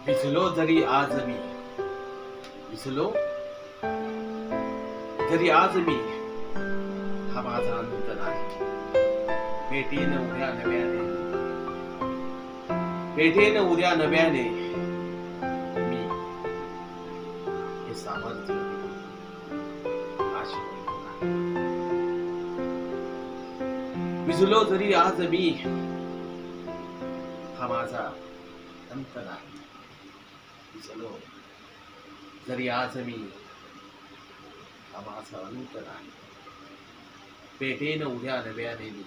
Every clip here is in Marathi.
विझलो जरी आज मी, विझलो जरी आज मी, हा माझा अंत नाही. भेटेन उद्या नव्याने, भेटेन उद्या नव्याने, मी हे सामर्थ्य नाशिवंत नाही. विझलो जरी आज मी, हा माझा अंत नाही. विझलो जरी आज मी, हा माझा अंत नाही. पेटेन उद्या नव्याने मी,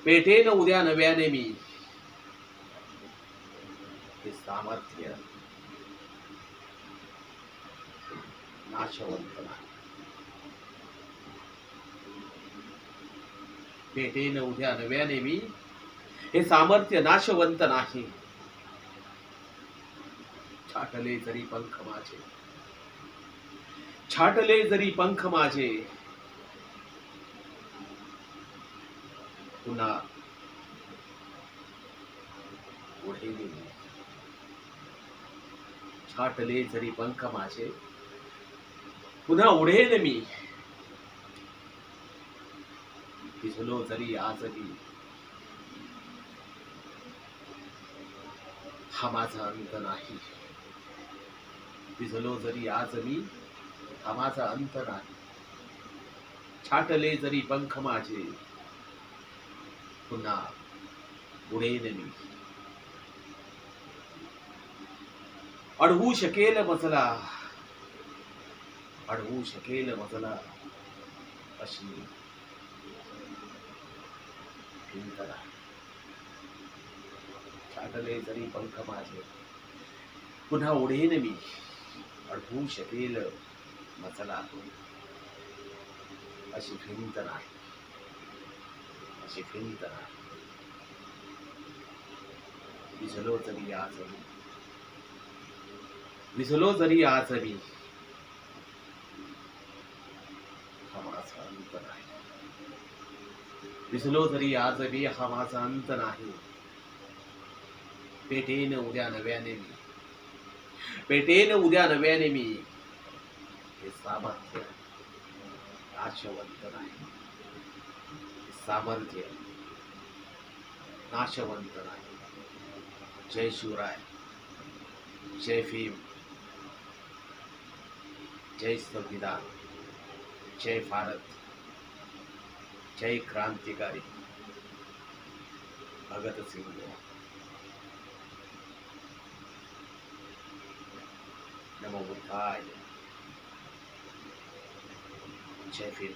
पेटेन उद्या नव्याने मी, हे सामर्थ्य नाशवंत नाही. पेटेन उद्या नव्याने मी, हे सामर्थ्य नाशवंत नाही. छाटले जरी पंख माझे, छाटले जरी पंख माझे, पुन्हा उडेन मी. छाटले जरी पंख माझे, पुन्हा उडेन मी. भिजलो जरी आज मी, हा माझा अंत नाही. भिजलो जरी आज मी, हा माझा अंत नाही. छाटले जरी पंख माझे, पुन्हा उडेन मी. अडवू शकेल मजला, अडवू शकेल मजला, अशी भिंत नाही. छाटले जरी पंख माझे, पुन्हा उडेन मी. अडवू शकेल मजला, अशी भिंत नाही, अशी भिंत नाही. विझलो जरी आज मी, विझलो जरी आज मी, हा माझा अंत नाही. विझलो जरी आज मी, हा माझा अंत नाही. पेटेन उद्या नव्याने मी, पेटेन उद्या नव्याने मी, हे सामर्थ्य नाशवंत नाही. हे सामर्थ्य नाशवंत नाही. जय शिवराय, जय भीम, जय संविधान, जय भारत, जय क्रांतिकारी भगत सिंह. नमो बुद्धाय, जय भीम.